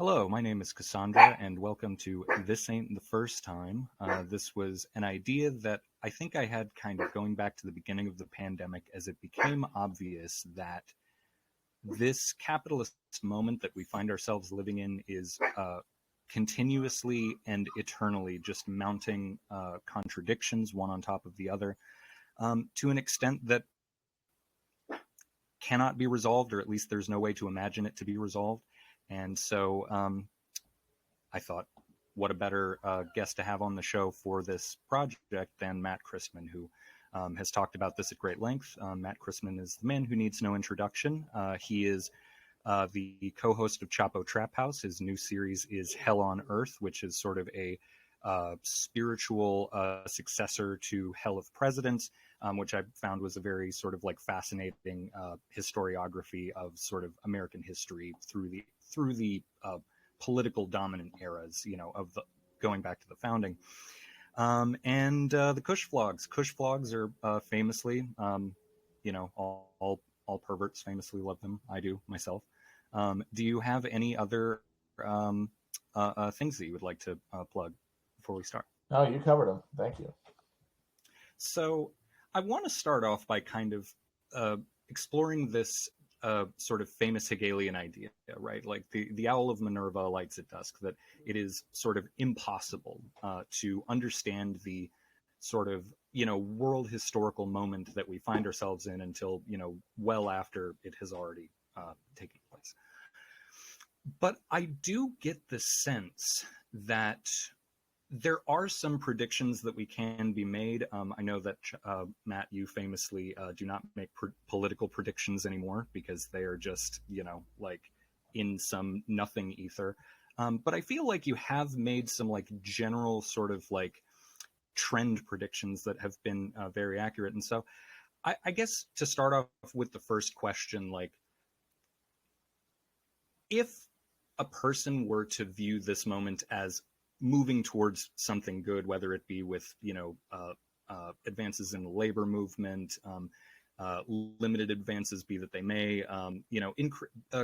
Hello, my name is Cassandra, and welcome to This Ain't the First Time. This was an idea that I think I had kind of going back to the beginning of the pandemic as it became obvious that this capitalist moment that we find ourselves living in is continuously and eternally just mounting contradictions, one on top of the other, to an extent that cannot be resolved, or at least there's no way to imagine it to be resolved. And so I thought, what a better guest to have on the show for this project than Matt Christman, who has talked about this at great length. Matt Christman is the man who needs no introduction. He is the co-host of Chapo Trap House. His new series is Hell on Earth, which is sort of a spiritual successor to Hell of Presidents, which I found was a very sort of like fascinating historiography of sort of American history through the political dominant eras, of the going back to the founding. And the Kush vlogs. Kush vlogs are famously, all perverts famously love them. I do myself. Do you have any other things that you would like to plug before we start? No, you covered them. Thank you. So I want to start off by kind of exploring this sort of famous Hegelian idea, right? Like the owl of Minerva lights at dusk, that it is sort of impossible to understand the sort of, world historical moment that we find ourselves in until, well after it has already taken place. But I do get the sense that there are some predictions that we can be made. I know that, Matt, you famously do not make political predictions anymore because they are just, like in some nothing ether. But I feel like you have made some like general sort of like trend predictions that have been very accurate. And so I guess to start off with the first question, like if a person were to view this moment as moving towards something good, whether it be with, advances in the labor movement, limited advances be that they may,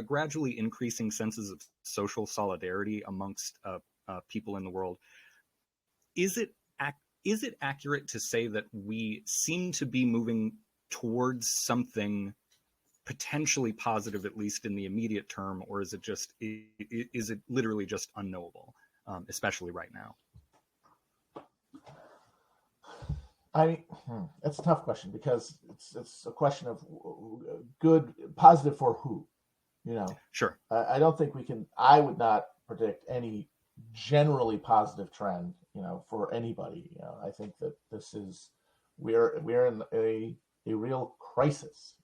gradually increasing senses of social solidarity amongst people in the world. Is it accurate to say that we seem to be moving towards something potentially positive, at least in the immediate term, or is it literally just unknowable? Especially right now? That's a tough question because it's a question of good, positive for who, Sure. I don't think I would not predict any generally positive trend, for anybody. I think that we're in a real crisis,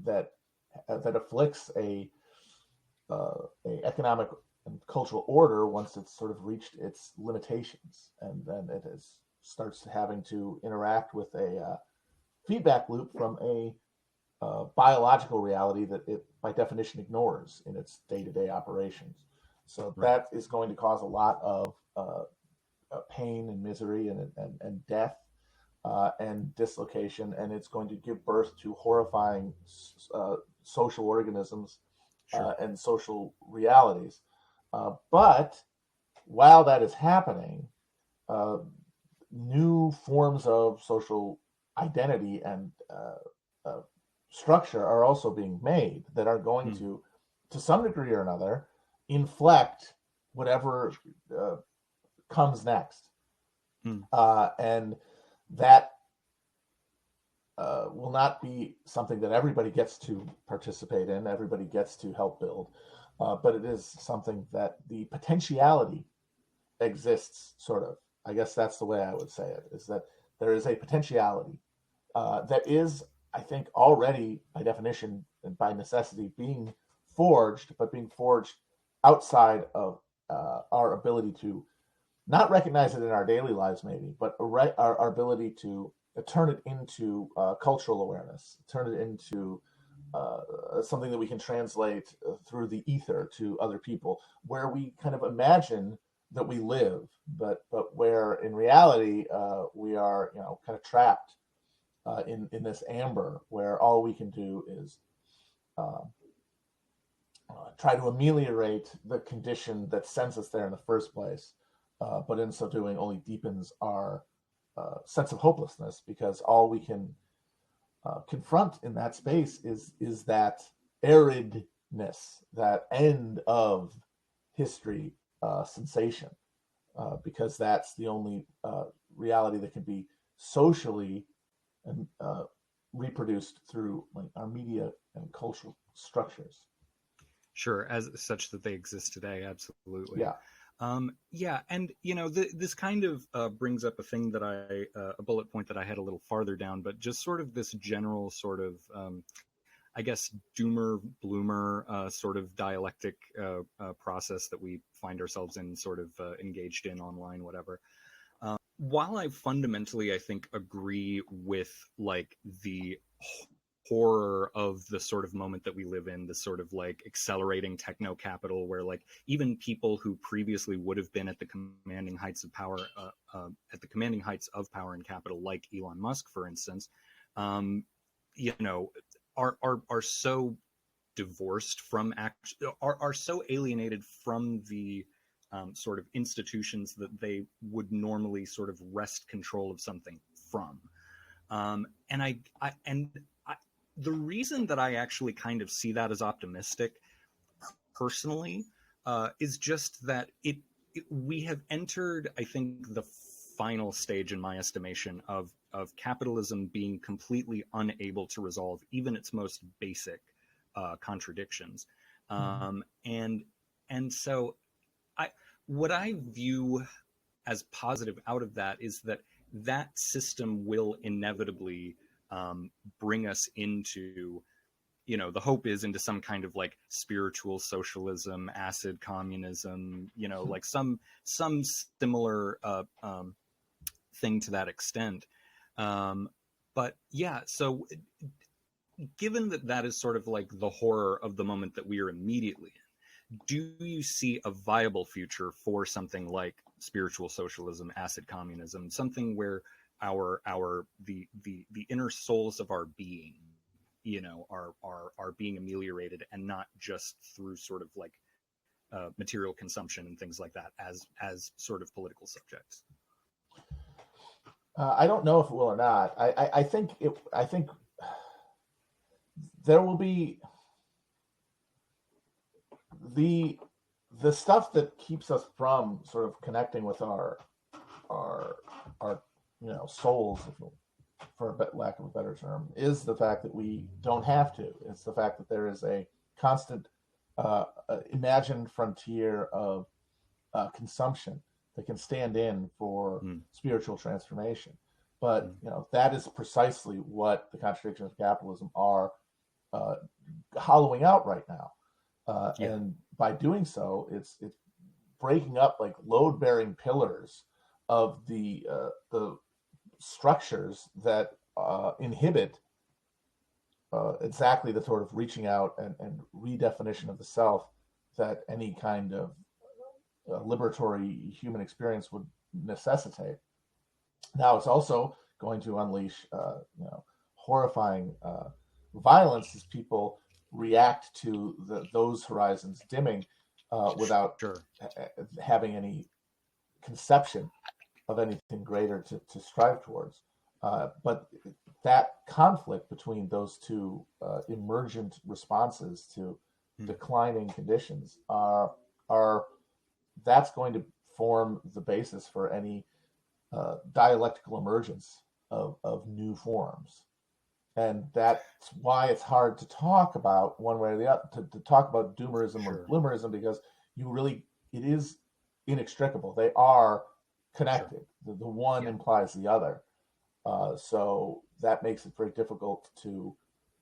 that afflicts a economic and cultural order once it's sort of reached its limitations, and then it starts having to interact with a feedback loop from a biological reality that it by definition ignores in its day-to-day operations. So Right. That is going to cause a lot of pain and misery and death and dislocation, and it's going to give birth to horrifying social organisms. Sure. And social realities. But while that is happening, new forms of social identity and structure are also being made that are going to some degree or another, inflect whatever comes next. And that will not be something that everybody gets to participate in, everybody gets to help build, but it is something that the potentiality exists, sort of. I guess that's the way I would say it, is that there is a potentiality that is, I think, already by definition and by necessity being forged, but being forged outside of our ability to not recognize it in our daily lives maybe, but our ability to turn it into cultural awareness, turn it into something that we can translate through the ether to other people, where we kind of imagine that we live, but where in reality we are, kind of trapped in this amber, where all we can do is try to ameliorate the condition that sends us there in the first place. But in so doing, only deepens our sense of hopelessness, because all we can confront in that space is that aridness, that end of history sensation, because that's the only reality that can be socially and reproduced through like our media and cultural structures. Sure, as such that they exist today, absolutely. Yeah. Yeah, and this kind of brings up a thing that a bullet point that I had a little farther down, but just sort of this general sort of, I guess, doomer bloomer sort of dialectic process that we find ourselves in, sort of engaged in online, whatever. While I fundamentally, I think, agree with like the horror of the sort of moment that we live in, the sort of like accelerating techno capital, where like even people who previously would have been at the commanding heights of power, at the commanding heights of power and capital, like Elon Musk, for instance, you know, are so divorced from are so alienated from the sort of institutions that they would normally sort of wrest control of something from. And the reason that I actually kind of see that as optimistic personally is just that we have entered, I think, the final stage, in my estimation, of capitalism being completely unable to resolve even its most basic contradictions. And so what I view as positive out of that is that that system will inevitably bring us into, the hope is into some kind of like spiritual socialism, acid communism, like some similar thing to that extent. But yeah, so given that that is sort of like the horror of the moment that we are immediately in, do you see a viable future for something like spiritual socialism, acid communism, something where the inner souls of our being, are being ameliorated, and not just through sort of like material consumption and things like that as sort of political subjects? I don't know if it will or not. I think there will be the stuff that keeps us from sort of connecting with our souls, for lack of a better term, is the fact that we don't have to. It's the fact that there is a constant imagined frontier of consumption that can stand in for spiritual transformation. But that is precisely what the contradictions of capitalism are hollowing out right now. And by doing so, it's breaking up like load-bearing pillars of the structures that inhibit exactly the sort of reaching out and redefinition of the self that any kind of liberatory human experience would necessitate. Now, it's also going to unleash, horrifying violence as people react to those horizons dimming without having any conception of anything greater to strive towards. But that conflict between those two emergent responses to declining conditions are that's going to form the basis for any dialectical emergence of new forms. And that's why it's hard to talk about one way or the other, to talk about doomerism or bloomerism, because it is inextricable. They are connected. The one implies the other. So that makes it very difficult to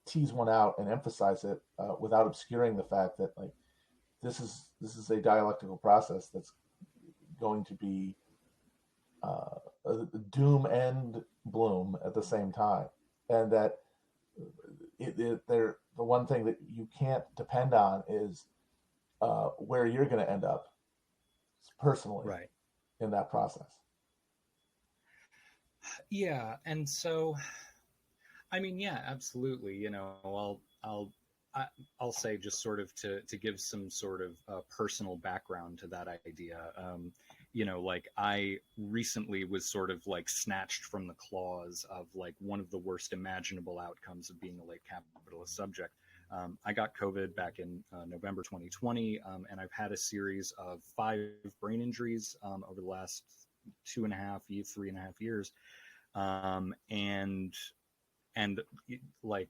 tease one out and emphasize it without obscuring the fact that like this is a dialectical process that's going to be doom and bloom at the same time, and that the one thing that you can't depend on is where you're going to end up personally in that process. Yeah, and so, I mean, yeah, absolutely. I'll say, just sort of to give some sort of personal background to that idea. Like I recently was sort of like snatched from the claws of like one of the worst imaginable outcomes of being a late capitalist subject. I got COVID back in November 2020, and I've had a series of 5 brain injuries over the last 3.5 years, and like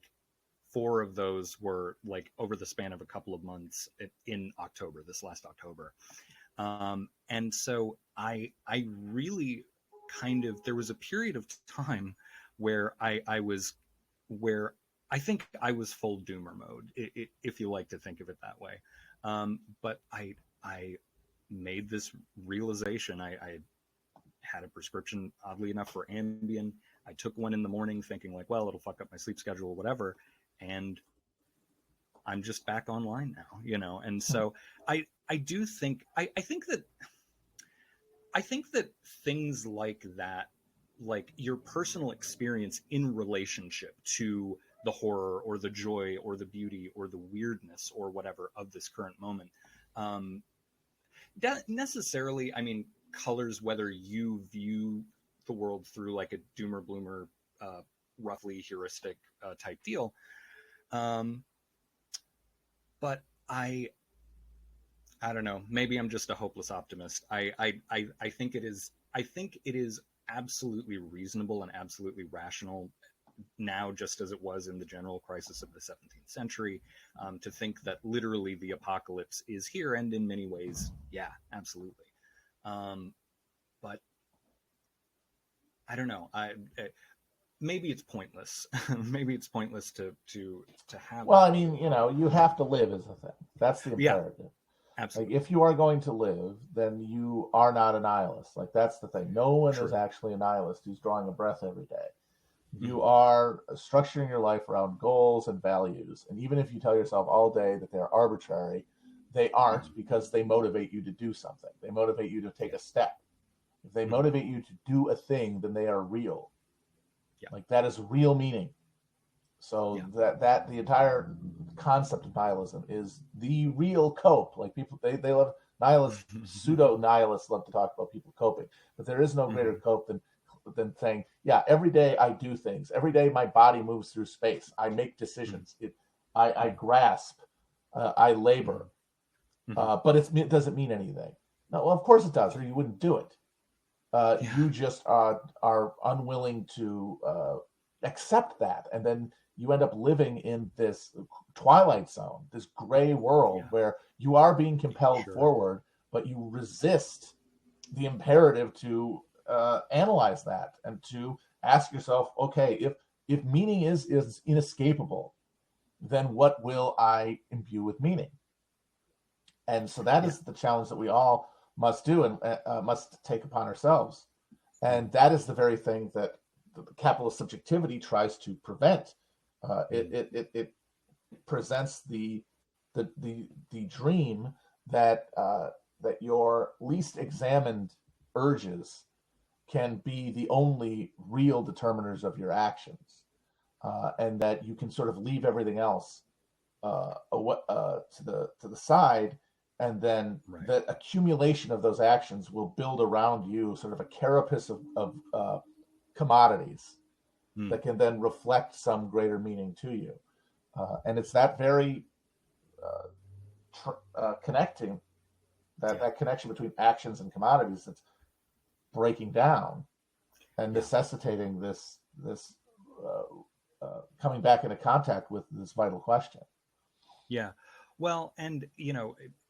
4 of those were like over the span of a couple of months in October, this last October. And so I really kind of, there was a period of time where where I think I was full doomer mode, if you like to think of it that way. But I made this realization. I had a prescription, oddly enough, for Ambien. I took one in the morning thinking like, well, it'll fuck up my sleep schedule or whatever. And I'm just back online now, and so I do think I think that things like that, like your personal experience in relationship to the horror or the joy or the beauty or the weirdness or whatever of this current moment, that necessarily, I mean, colors whether you view the world through like a doomer bloomer, roughly heuristic type deal. But I don't know. Maybe I'm just a hopeless optimist. I think it is. I think it is absolutely reasonable and absolutely rational now, just as it was in the general crisis of the 17th century, to think that literally the apocalypse is here, and in many ways, yeah, absolutely. But I don't know. Maybe it's pointless. Maybe it's pointless to have. Well, I mean, you have to live is the thing. That's the Yeah, imperative. absolutely. Like, if you are going to live, then you are not a nihilist. Like, that's the thing. No one True. is actually a nihilist who's drawing a breath every day. You Mhm. are structuring your life around goals and values. And even if you tell yourself all day that they're arbitrary, they aren't, because they motivate you to do something. They motivate you to take a step. If they Mhm. motivate you to do a thing, then they are real. Yeah. Like, that is real meaning. So Yeah. that the entire concept of nihilism is the real cope. Like, people, they love nihilists, pseudo nihilists love to talk about people coping, but there is no greater Mhm. cope than saying, yeah, every day I do things. Every day my body moves through space. I make decisions. I grasp. I labor. Mhm. But it doesn't mean anything. No, well, of course it does, or you wouldn't do it. Yeah. You just are unwilling to accept that, and then you end up living in this twilight zone, this gray world Yeah. where you are being compelled Sure. forward, but you resist the imperative to analyze that and to ask yourself, okay, if meaning is inescapable, then what will I imbue with meaning? And so that Yeah. is the challenge that we all must do and must take upon ourselves. Mhm. And that is the very thing that the capitalist subjectivity tries to prevent. Mhm. It presents the dream that that your least examined urges can be the only real determiners of your actions, and that you can sort of leave everything else to the side, and then Right. the accumulation of those actions will build around you sort of a carapace of commodities Mm. that can then reflect some greater meaning to you. And it's that very connecting, Yeah. that connection between actions and commodities, that's breaking down and Yeah. necessitating this coming back into contact with this vital question. Yeah. Well, and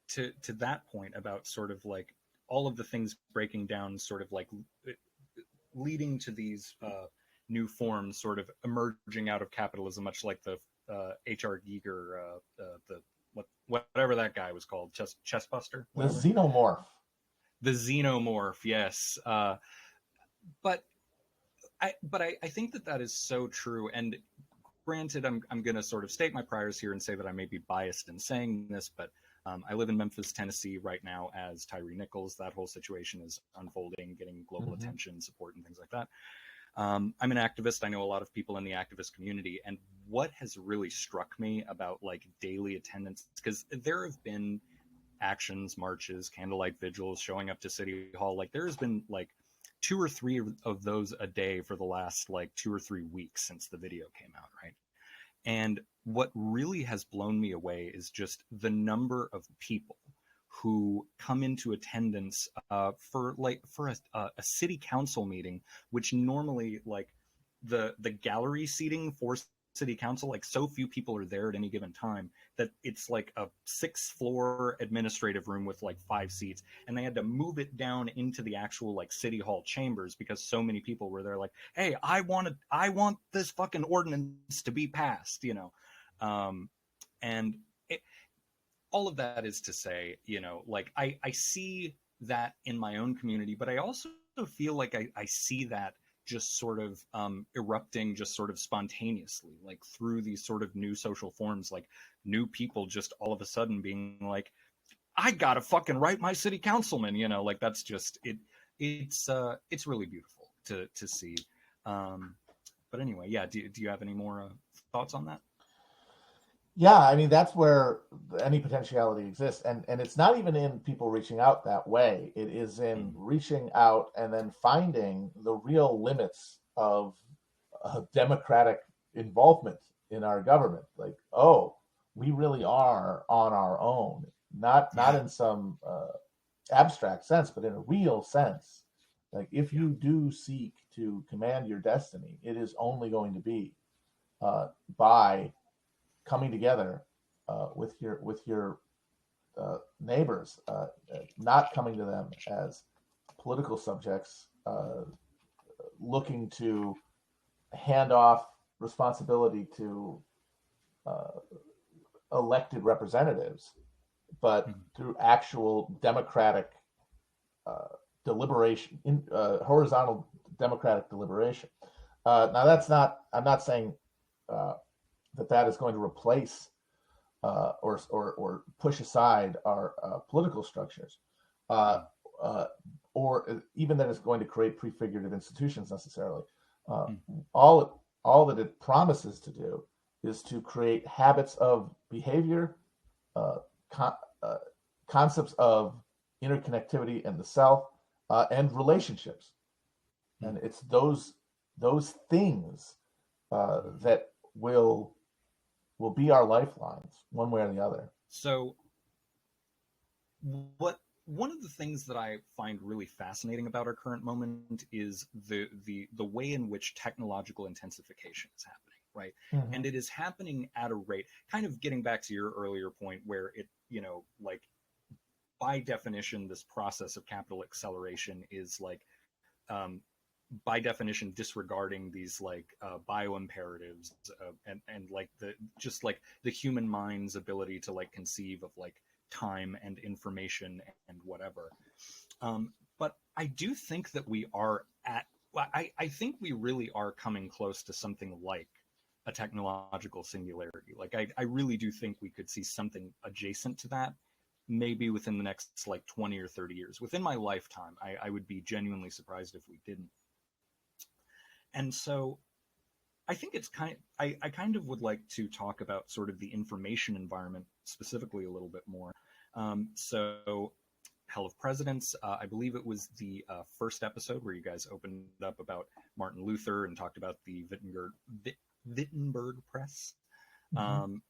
to that point about sort of like all of the things breaking down, sort of like leading to these new forms, sort of emerging out of capitalism, much like the H.R. Giger, the whatever that guy was called, Chessbuster, The whatever, xenomorph. the xenomorph. Yes, but I think that that is so true. And granted, I'm going to sort of state my priors here and say that I may be biased in saying this, but I live in Memphis, Tennessee right now as Tyree Nichols. That whole situation is unfolding, getting global Mm-hmm. attention, support, and things like that. I'm an activist. I know a lot of people in the activist community, and what has really struck me about like daily attendance, because there have been actions, marches, candlelight vigils, showing up to City Hall. Like there has been like two or three of those a day for the last like 2 or 3 weeks since the video came out, right? And what really has blown me away is just the number of people who come into attendance for a city council meeting, which normally like the gallery seating for city council, like so few people are there at any given time that it's like a 6th floor administrative room with like 5 seats, and they had to move it down into the actual like city hall chambers because so many people were there like, hey, I want this fucking ordinance to be passed, you know. And it, all of that is to say, you know, like I see that in my own community, but I also feel like I see that just sort of erupting just sort of spontaneously, like through these sort of new social forms, like new people just all of a sudden being like, I gotta fucking write my city councilman, you know, like that's just it. It's really beautiful to see. But anyway, yeah. Do you have any more thoughts on that? Yeah, I mean that's where any potentiality exists, and it's not even in people reaching out that way. It is in Mm. reaching out and then finding the real limits of democratic involvement in our government. Like, oh, we really are on our own, not Yeah, in some abstract sense, but in a real sense. Like, if yeah. you do seek to command your destiny, it is only going to be by coming together with your neighbors, not coming to them as political subjects, looking to hand off responsibility to uh, elected representatives, but Mm. through actual democratic uh, deliberation, horizontal democratic deliberation. Now, that's not. I'm not saying uh, that is going to replace or push aside our political structures, uh, Mm. uh, or even that it's going to create prefigurative institutions necessarily. Uh, Mm. all that it promises to do is to create habits of behavior, uh, con- uh, concepts of interconnectivity in the self, and relationships. And Mm. it's those things that will be our lifelines, one way or the other. So what one of the things that I find really fascinating about our current moment is the way in which technological intensification is happening, right? Mm-hmm. And it is happening at a rate, kind of getting back to your earlier point, where it, you know, like by definition, this process of capital acceleration is like um, by definition disregarding these like bio imperatives and like the just like the human mind's ability to like conceive of like time and information and whatever. But I do think that we are at I think we really are coming close to something like a technological singularity. Like I really do think we could see something adjacent to that maybe within the next like 20 or 30 years. Within my lifetime, I would be genuinely surprised if we didn't. And so I think it's I kind of would like to talk about sort of the information environment specifically a little bit more. So Hell of Presidents, I believe it was the first episode where you guys opened up about Martin Luther and talked about the Wittenberg Press, Mm-hmm. um,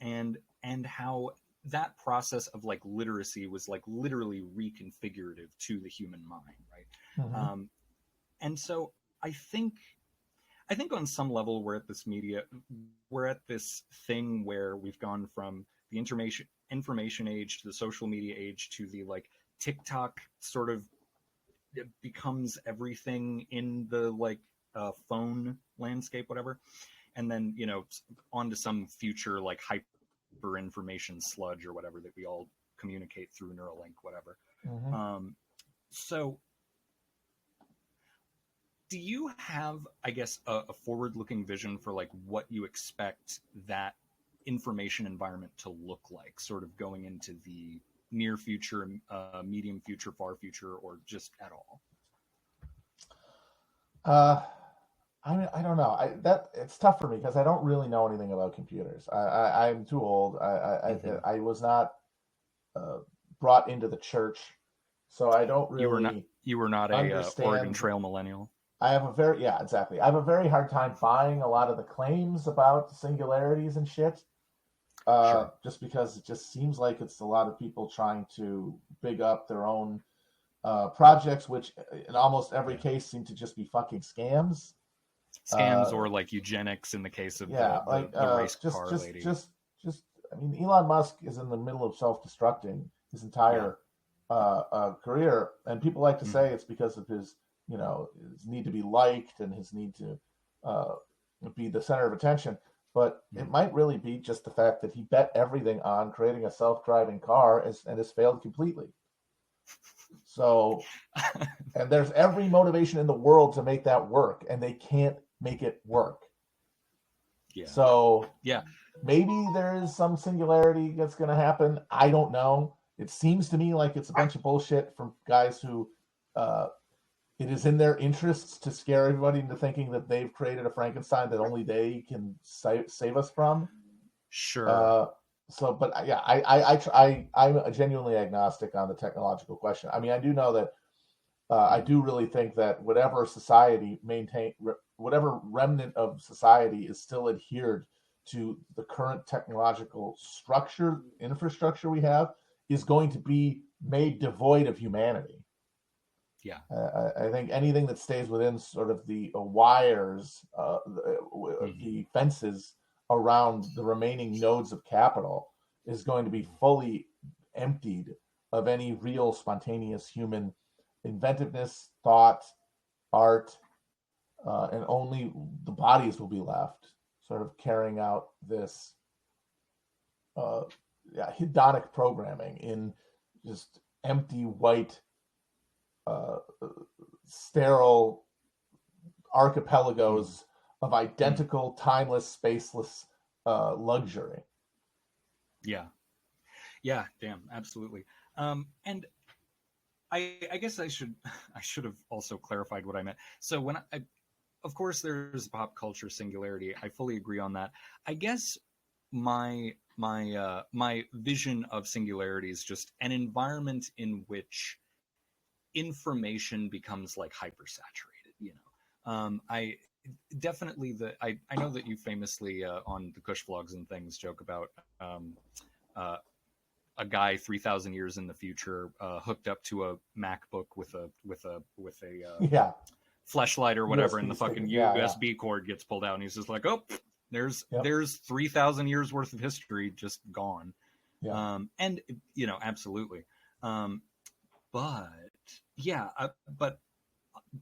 and how that process of like literacy was like literally reconfigurative to the human mind, right? Mm-hmm. And so I think on some level we're at this thing where we've gone from the information age to the social media age to the like TikTok sort of it becomes everything in the like phone landscape, whatever, and then you know onto some future like hyper information sludge or whatever that we all communicate through Neuralink, whatever. Mm-hmm. So do you have, I guess, a forward-looking vision for like what you expect that information environment to look like, sort of going into the near future, medium future, far future, or just at all? I don't know. It's tough for me because I don't really know anything about computers. I'm too old. Hmm. I was not uh, brought into the church, so I don't You were not really a Oregon understand. Trail millennial. I have a very yeah, exactly. I have a very hard time buying a lot of the claims about singularities and shit. Sure. Just because it just seems like it's a lot of people trying to big up their own projects, which in almost every Yeah. case seem to just be fucking scams. Scams Uh, or like eugenics in the case of yeah, the race car lady. just. I mean, Elon Musk is in the middle of self-destructing his Yeah. entire career, and people like to Hmm. say it's because of his, his need to be liked and his need to uh, be the center of attention. But it Hmm. might really be just the fact that he bet everything on creating a self-driving car and has failed completely. So, and there's every motivation in the world to make that work, and they can't make it work. Yeah. So Yeah. maybe there is some singularity that's going to happen. I don't know. It seems to me like it's a bunch of bullshit from guys who uh, it is in their interests to scare everybody into thinking that they've created a Frankenstein that only they can save us from. Sure. Uh, so, but yeah, I'm genuinely agnostic on the technological question. I mean, I do know that I Hmm. do really think that whatever remnant of society is still adhered to the current technological infrastructure we have, is going to be made devoid of humanity. Yeah. I think anything that stays within sort of the wires, Hmm. the fences around the remaining nodes of capital is going to be Hmm. fully emptied of any real spontaneous human inventiveness, thought, art, and only the bodies will be left, sort of carrying out this uh, yeah, hedonic programming in just empty white, uh, sterile Hmm. archipelagos of Hmm. identical, timeless, spaceless luxury. Yeah. Yeah. Damn. Absolutely. And I guess I should I should have also clarified what I meant. So when of course there's pop culture singularity. I fully agree on that. I guess my vision of singularity is just an environment in which information becomes like hypersaturated. I definitely I know that you famously on the Kush vlogs and things joke about uh, a guy 3,000 years in the future fucked up to a MacBook with a Yeah, fleshlight or whatever, and USB the stick. fucking Yeah, yeah, USB cord gets pulled out, and he's just like, "Oh, yep, there's 3,000 years worth of history just gone." yeah. And absolutely. Um, but yeah,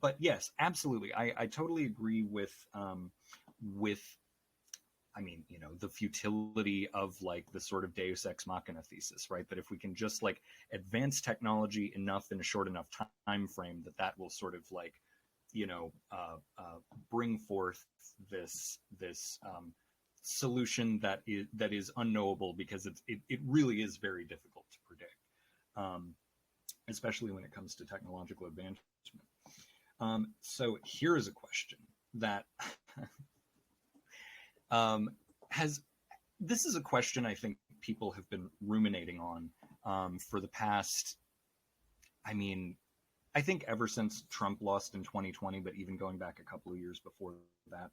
but yes, absolutely. I totally agree with I mean, the futility of like the sort of Deus ex machina thesis, right? That if we can just like advance technology enough in a short enough time frame, that will sort of like, you know, bring forth this solution that is unknowable because it really is very difficult to predict, um, especially when it comes to technological advancement. So here is a question that um, has this is a question I think people have been ruminating on for the past. I mean, I think ever since Trump lost in 2020, but even going back a couple of years before that,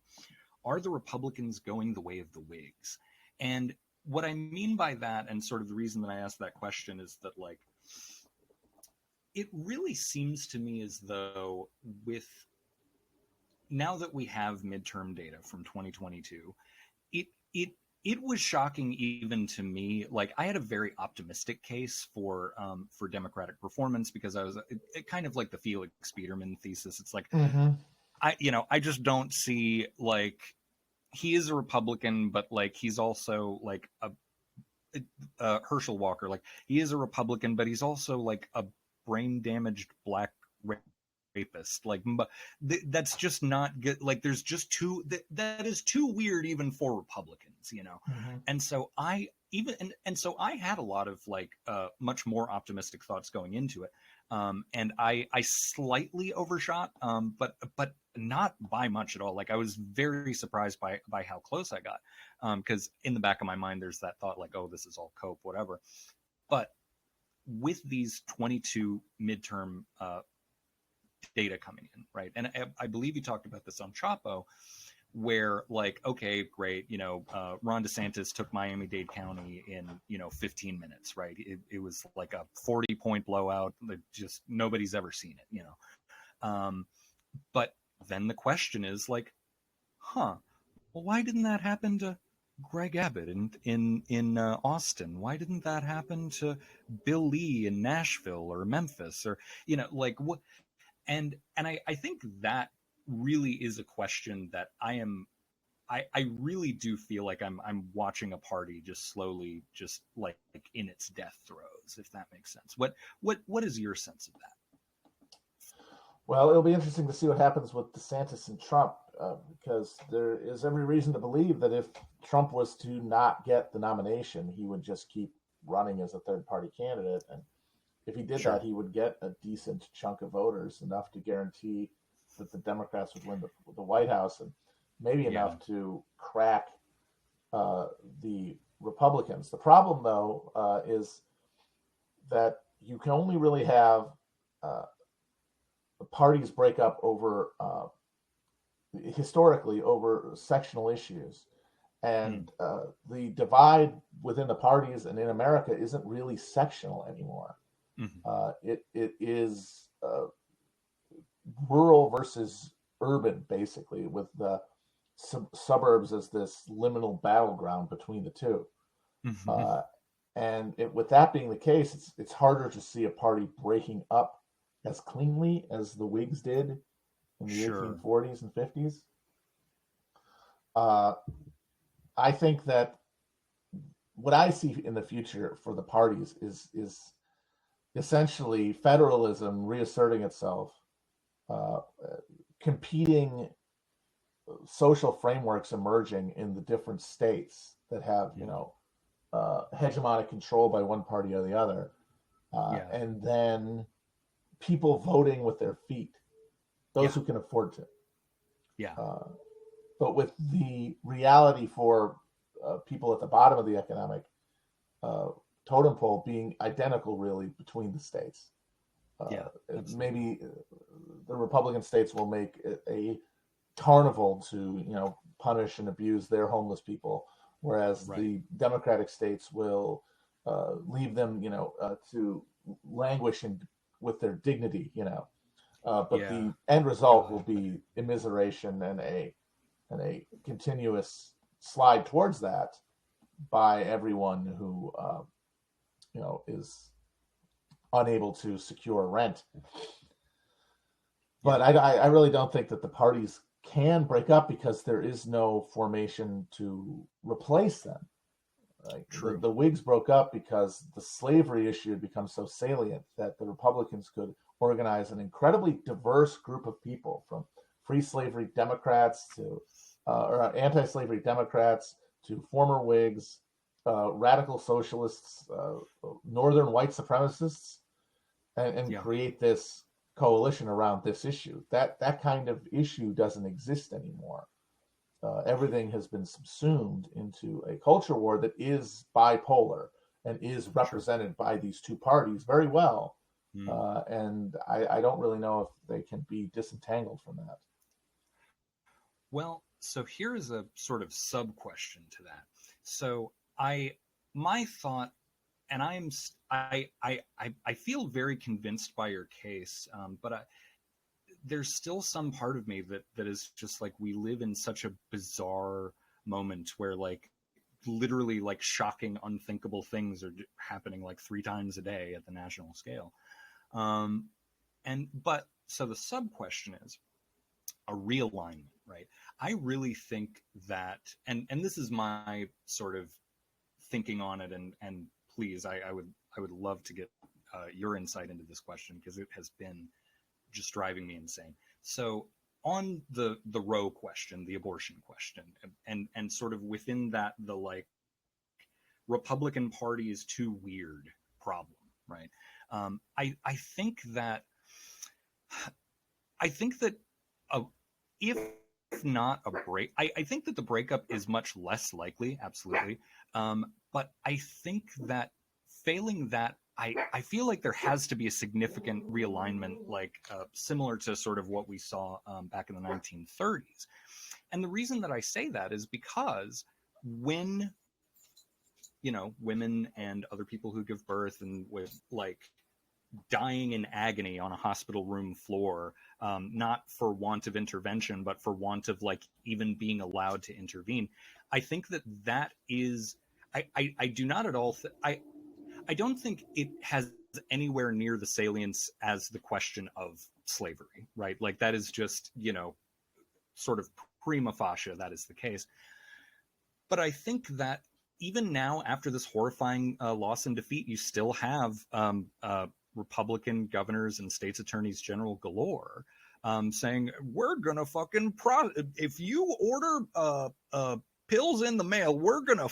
are the Republicans going the way of the Whigs? And what I mean by that, and sort of the reason that I asked that question, is that like it really seems to me as though with now that we have midterm data from 2022, it it it was shocking even to me. Like I had a very optimistic case for Democratic performance because I was it kind of like the Felix Biederman thesis. It's like Mm-hmm. I just don't see like he is a Republican, but like he's also like a Herschel Walker. Like he is a Republican, but he's also like a brain damaged black rapist. Like that's just not good. Like there's just too that is too weird even for Republicans. Mm-hmm. And so I even and so I had a lot of like much more optimistic thoughts going into it. And I slightly overshot, but not by much at all. Like I was very surprised by how close I got, because in the back of my mind there's that thought like, oh, this is all cope, whatever. But with these 22 midterm data coming in, right? And I believe you talked about this on Chapo, where like, okay, great, Ron DeSantis took Miami-Dade County in 15 minutes, right? It was like a 40-point blowout that just nobody's ever seen it, but then the question is like, well, why didn't that happen to Greg Abbott in Austin? Why didn't that happen to Bill Lee in Nashville or Memphis, or like what? And I think that really is a question that I really do feel like I'm watching a party just slowly, just like in its death throes, if that makes sense. What is your sense of that? Well, it'll be interesting to see what happens with DeSantis and Trump, because there is every reason to believe that if Trump was to not get the nomination, he would just keep running as a third-party candidate. And if he did that, he would get a decent chunk of voters, enough to guarantee that the Democrats would win the White House, and maybe enough to crack the Republicans. The problem, though, is that you can only really have parties break up over historically over sectional issues, and the divide within the parties and in America isn't really sectional anymore. It is rural versus urban, basically, with the suburbs as this liminal battleground between the two. And with that being the case, it's harder to see a party breaking up as cleanly as the Whigs did in the 1840s and 50s. I think that what I see in the future for the parties is essentially federalism reasserting itself, competing social frameworks emerging in the different states that have, hegemonic control by one party or the other, and then people voting with their feet, those who can afford to. But with the reality for people at the bottom of the economic totem pole being identical, really, between the states. Maybe the Republican states will make a carnival to, punish and abuse their homeless people, whereas the Democratic states will leave them, to languish with their dignity, but the end result will be immiseration and a continuous slide towards that by everyone who is unable to secure rent. But I really don't think that the parties can break up, because there is no formation to replace them. The Whigs broke up because the slavery issue had become so salient that the Republicans could organize an incredibly diverse group of people, from free slavery Democrats to or anti-slavery Democrats to former Whigs, radical socialists, northern white supremacists, and create this coalition around this issue. That kind of issue doesn't exist anymore. Everything has been subsumed into a culture war that is bipolar and is represented by these two parties very well. And I don't really know if they can be disentangled from that. Well, so here's a sort of sub question to that. So my thought, and I feel very convinced by your case, but there's still some part of me that is just like, we live in such a bizarre moment where like literally like shocking, unthinkable things are happening like 3 times a day at the national scale. But so the sub question is a realignment, right? I really think that, and this is my sort of thinking on it, and please, I would love to get your insight into this question, because it has been just driving me insane. So on the Roe question, the abortion question, and sort of within that, the like Republican Party is too weird problem, right? I think that if not a break, I think that the breakup is much less likely, absolutely. But I think that failing that, I feel like there has to be a significant realignment, like similar to sort of what we saw back in the 1930s. And the reason that I say that is because when, women and other people who give birth and with like dying in agony on a hospital room floor, not for want of intervention, but for want of like even being allowed to intervene. I think that that is, I do not at all, I don't think it has anywhere near the salience as the question of slavery, right? Like that is just, sort of prima facie, that is the case. But I think that even now, after this horrifying loss and defeat, you still have Republican governors and states attorneys general galore saying, we're going to fucking, if you order pills in the mail, we're going to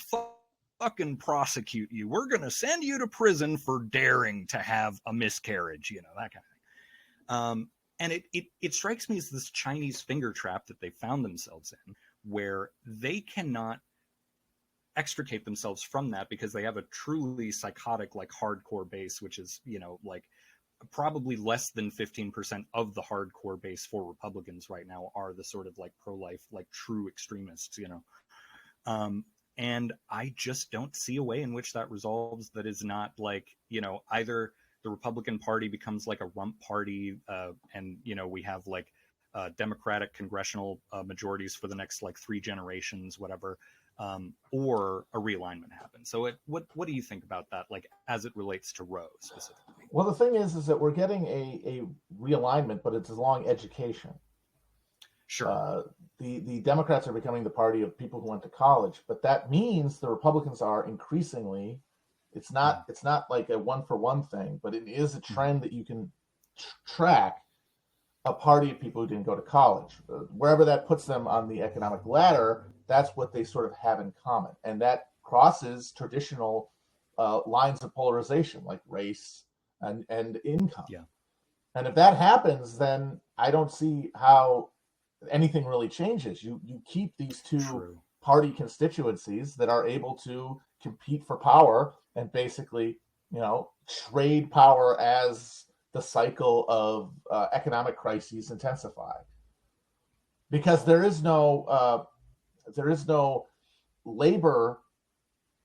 fucking prosecute you. We're going to send you to prison for daring to have a miscarriage, that kind of thing. And it strikes me as this Chinese finger trap that they found themselves in, where they cannot extricate themselves from that because they have a truly psychotic, like hardcore base, which is, like probably less than 15% of the hardcore base for Republicans right now are the sort of like pro-life, like true extremists, and I just don't see a way in which that resolves that is not like, either the Republican Party becomes like a rump party, and, we have like Democratic congressional majorities for the next like 3 generations, whatever, or a realignment happens. So what do you think about that, like as it relates to Roe specifically? Well, the thing is that we're getting a realignment, but it's along education. Sure. The Democrats are becoming the party of people who went to college, but that means the Republicans are increasingly. It's not like a one for one thing, but it is a trend that you can track a party of people who didn't go to college. Wherever that puts them on the economic ladder, that's what they sort of have in common, and that crosses traditional lines of polarization like race and income. Yeah. And if that happens, then I don't see how anything really changes. You keep these two party constituencies that are able to compete for power and basically, trade power as the cycle of economic crises intensify. Because there is no labor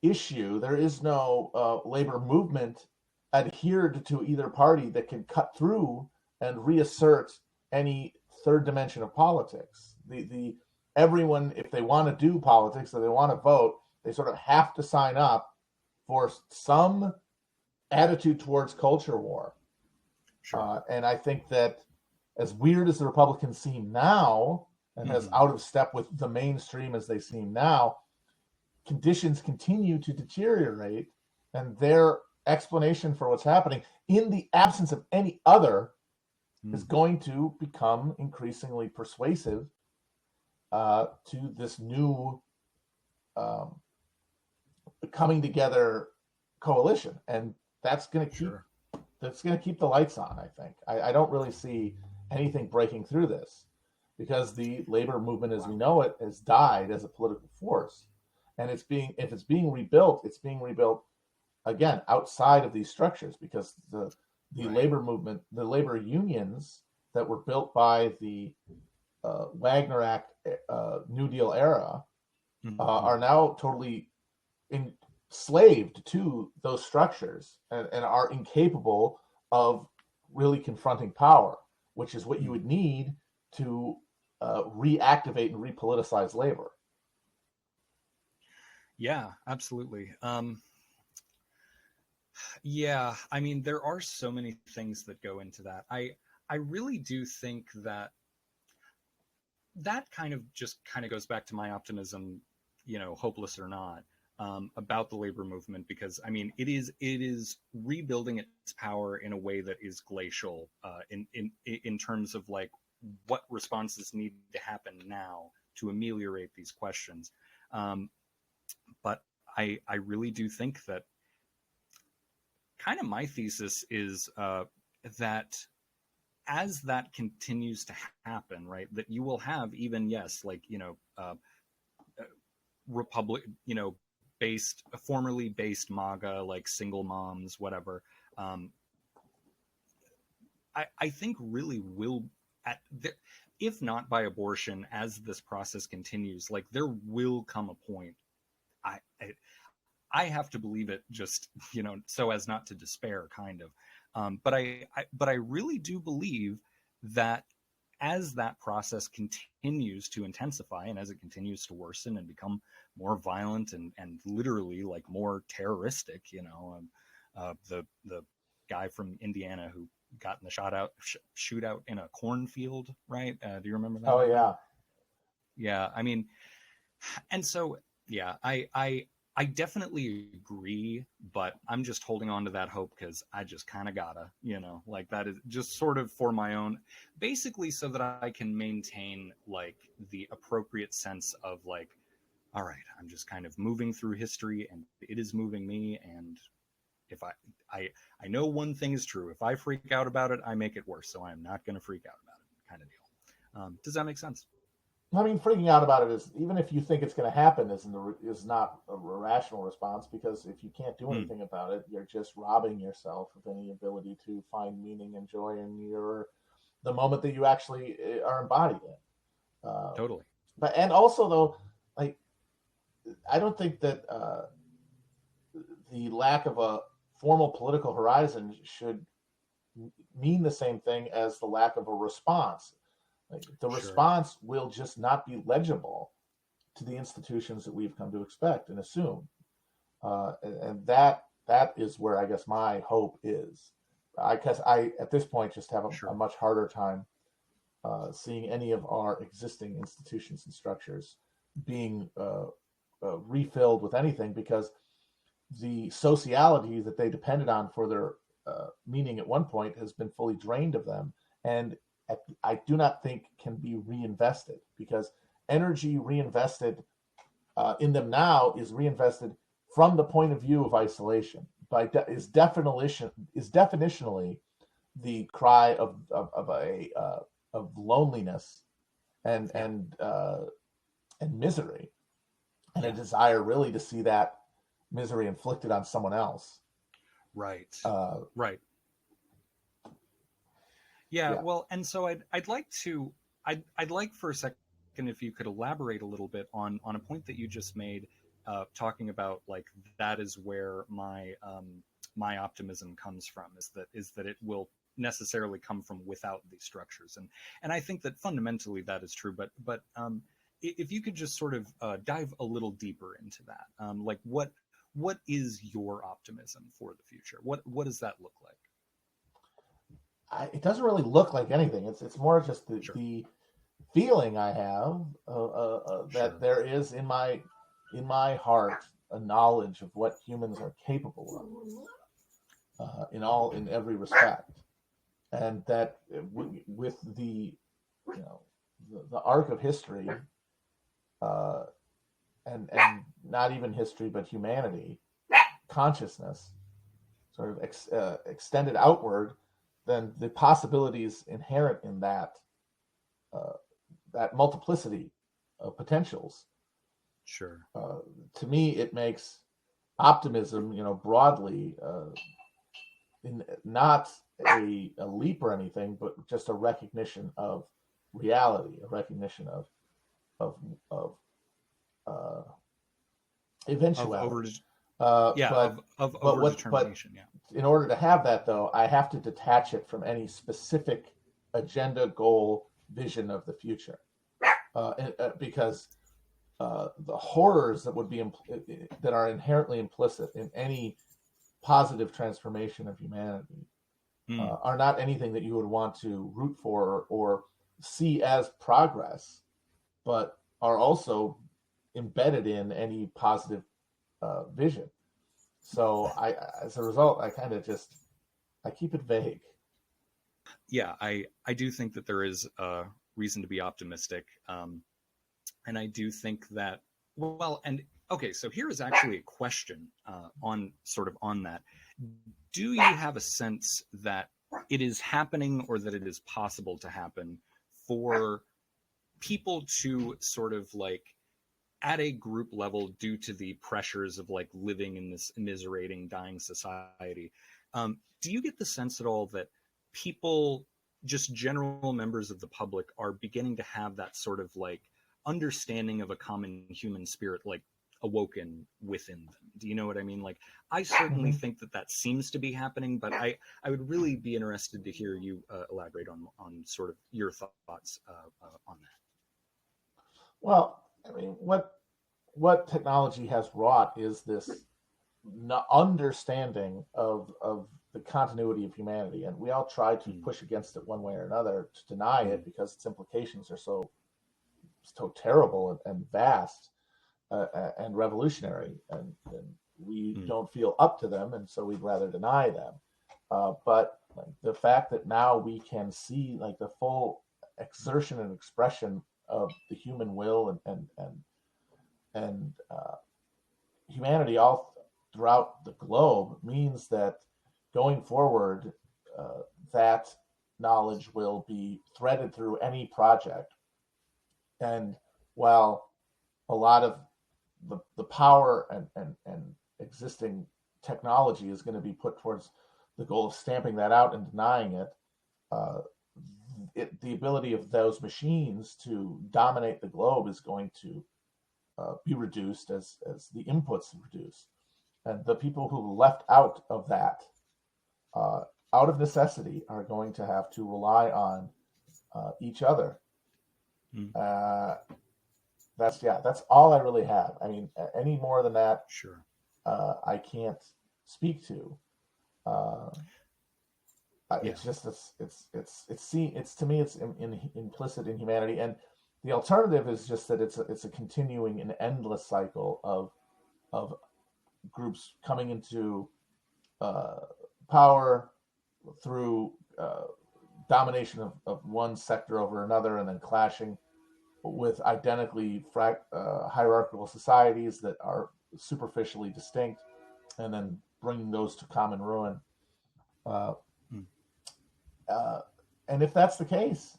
issue, there is no labor movement adhered to either party that can cut through and reassert any third dimension of politics. The everyone, if they want to do politics or they want to vote, they sort of have to sign up for some attitude towards culture war. Sure. And I think that as weird as the Republicans seem now, and as out of step with the mainstream as they seem now, conditions continue to deteriorate, and their explanation for what's happening in the absence of any other is going to become increasingly persuasive to this new coming together coalition, and that's going to keep the lights on. I think I don't really see anything breaking through this because the labor movement, as we know it, has died as a political force, and if it's being rebuilt again outside of these structures because the labor movement, the labor unions that were built by the Wagner Act, New Deal era, are now totally enslaved to those structures and are incapable of really confronting power, which is what you would need to reactivate and repoliticize labor. Yeah, absolutely. Yeah, I mean, there are so many things that go into that. I really do think that kind of goes back to my optimism, hopeless or not, about the labor movement, because I mean, it is rebuilding its power in a way that is glacial, in terms of like what responses need to happen now to ameliorate these questions. But I really do think that kind of my thesis is that as that continues to happen, right, that you will have even, yes, like, republic, based, formerly based MAGA, like single moms, whatever. Um, I think really will, if not by abortion, as this process continues, like there will come a point. I, I, I have to believe it, just so as not to despair, kind of. But I really do believe that as that process continues to intensify and as it continues to worsen and become more violent and literally like more terroristic, the guy from Indiana who got in the shootout in a cornfield, right? Do you remember that? Oh, yeah. Yeah, I mean, and so yeah, I definitely agree, but I'm just holding on to that hope because I just kind of gotta, like that is just sort of for my own, basically so that I can maintain like the appropriate sense of like, all right, I'm just kind of moving through history and it is moving me. And if I know one thing is true, if I freak out about it, I make it worse. So I'm not going to freak out about it, kind of deal. Does that make sense? I mean, freaking out about it is, even if you think it's going to happen, is not a rational response, because if you can't do anything about it, you're just robbing yourself of any ability to find meaning and joy in the moment that you actually are embodied in. Totally. But and also though, like, I don't think that the lack of a formal political horizon should mean the same thing as the lack of a response. Like, the response will just not be legible to the institutions that we've come to expect and assume, and that is where I guess my hope is. I guess I at this point just have a much harder time seeing any of our existing institutions and structures being refilled with anything, because the sociality that they depended on for their meaning at one point has been fully drained of them, and I do not think can be reinvested, because energy reinvested in them now is reinvested from the point of view of isolation. Is definitionally the cry of loneliness and misery, and a desire really to see that misery inflicted on someone else. Right. Right. Yeah, well, and so I'd like for a second if you could elaborate a little bit on a point that you just made, talking about like that is where my my optimism comes from, is that it will necessarily come from without these structures, and I think that fundamentally that is true, but if you could just sort of dive a little deeper into that, like what is your optimism for the future? What does that look like? It doesn't really look like anything. It's more just the feeling I have that there is in my heart a knowledge of what humans are capable of in every respect, and that with the the arc of history, and not even history but humanity, consciousness, sort of extended outward, then the possibilities inherent in that that multiplicity of potentials. To me, it makes optimism, broadly, in not a leap or anything, but just a recognition of reality, a recognition of eventuality. Of overdetermination. In order to have that, though, I have to detach it from any specific agenda, goal, vision of the future, because the horrors that would be that are inherently implicit in any positive transformation of humanity are not anything that you would want to root for or see as progress, but are also embedded in any positive vision. So as a result, I kind of I keep it vague. Yeah, I do think that there is a reason to be optimistic. And I do think that, well, and okay, so here is actually a question on that. Do you have a sense that it is happening or that it is possible to happen for people to sort of like at a group level due to the pressures of like living in this immiserating, dying society. Do you get the sense at all that people, just general members of the public, are beginning to have that sort of like understanding of a common human spirit, like awoken within them? Do you know what I mean? Like, I certainly Mm-hmm. think that that seems to be happening, but I would really be interested to hear you elaborate on sort of your thoughts on that. Well, I mean, what technology has wrought is this understanding of the continuity of humanity, and we all try to Mm, push against it one way or another to deny mm, it because its implications are so terrible and vast and revolutionary, and we mm, don't feel up to them, and so we'd rather deny them. But like, the fact that now we can see like the full exertion and expression of the human will and humanity all throughout the globe means that going forward, that knowledge will be threaded through any project. And while a lot of the power and existing technology is going to be put towards the goal of stamping that out and denying it, uh, the ability of those machines to dominate the globe is going to be reduced as the inputs reduce. And the people who left out of that, uh, out of necessity, are going to have to rely on each other. mm. Uh, that's all I really have. I mean, any more than that, Sure. I can't speak to. Uh, Yeah. it's just it's to me it's implicit in humanity, and the alternative is just that it's a continuing and endless cycle of groups coming into uh, power through domination of one sector over another, and then clashing with identically hierarchical societies that are superficially distinct, and then bringing those to common ruin. Uh, Mm. uh, and if that's the case,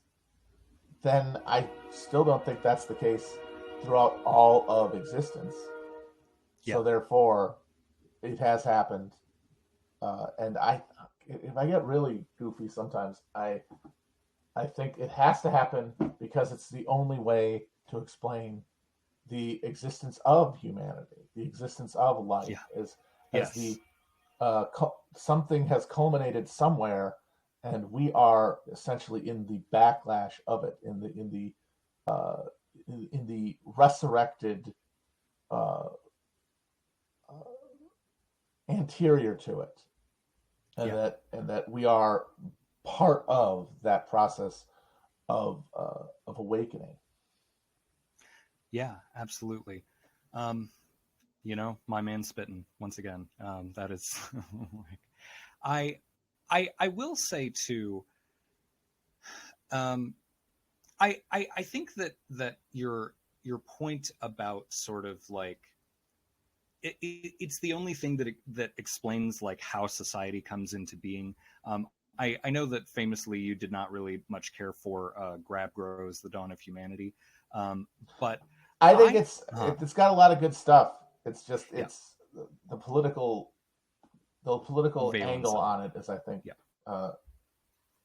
then I still don't think that's the case throughout all of existence. Yeah. So therefore, it has happened, and if I get really goofy sometimes, I think it has to happen because it's the only way to explain the existence of humanity, the existence of life, Yeah. as Yes. the something has culminated somewhere, and we are essentially in the backlash of it, uh, in the resurrected uh, anterior to it, Yeah. and that we are part of that process of awakening. Yeah. Absolutely. Um, my man spitting once again. That is, like, I, I will say too. Um, I think that your point about sort of like it's the only thing that explains like how society comes into being. I know that famously you did not really much care for Grab Grows, The Dawn of Humanity, but I think I, it's got a lot of good stuff. It's just yeah, it's the political valence angle of it, on it is, I think, yeah,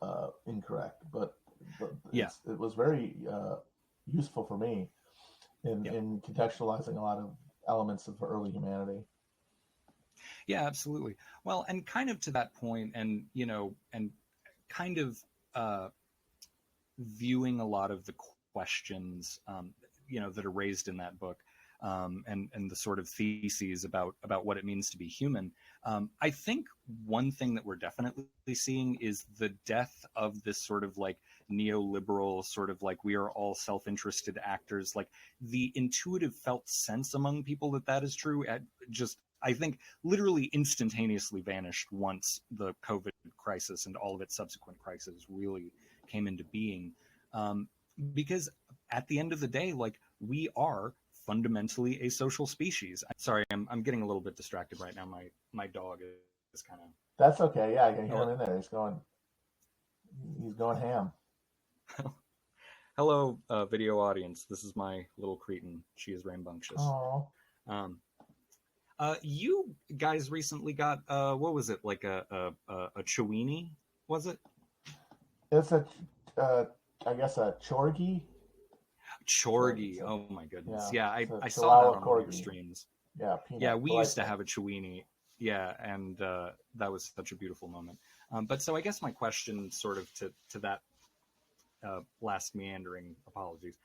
uh, incorrect. But yeah, it was very useful for me yeah, in contextualizing a lot of elements of early humanity. yeah, absolutely. Well, and kind of to that point, and and kind of uh, viewing a lot of the questions that are raised in that book, and the sort of theses about what it means to be human. I think one thing that we're definitely seeing is the death of this sort of like neoliberal sort of like we are all self-interested actors. Like the intuitive felt sense among people that is true at just I think literally instantaneously vanished once the COVID crisis and all of its subsequent crises really came into being. Um, because at the end of the day, like we are fundamentally a social species. Sorry, I'm getting a little bit distracted right now. My dog is kind of That's okay. Yeah, I can hear oh him in there. He's going. He's going ham. Hello, video audience. This is my little cretin. She is rambunctious. Oh, Um, you guys recently got what was it, like a Chewini? Was it it's a, uh, I guess a Chorgi. Chorgi? Oh my goodness! Yeah, Yeah, it's a I saw that Chihuahua on one of your Corgi. streams. Yeah, Yeah, peanut, we used to delightful. have a Chewini. Yeah, and that was such a beautiful moment. But so I guess my question, sort of to that last meandering apologies.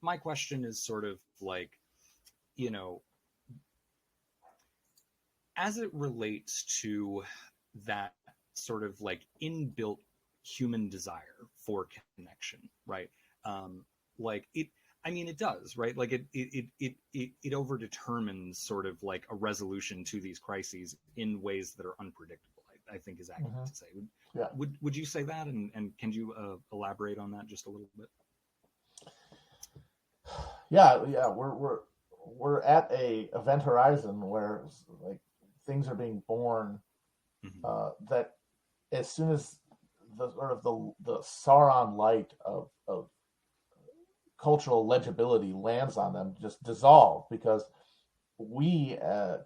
My question is sort of like, you know, as it relates to that sort of like inbuilt human desire for connection, right? Like it, I mean, it does, right? Like it overdetermines sort of like a resolution to these crises in ways that are unpredictable. I think is accurate Hmm. to say. Yeah, Would you say that? And can you elaborate on that just a little bit? yeah. We're at a event horizon where like things are being born Mm-hmm. that as soon as the sort of the Sauron light of cultural legibility lands on them, just dissolve because we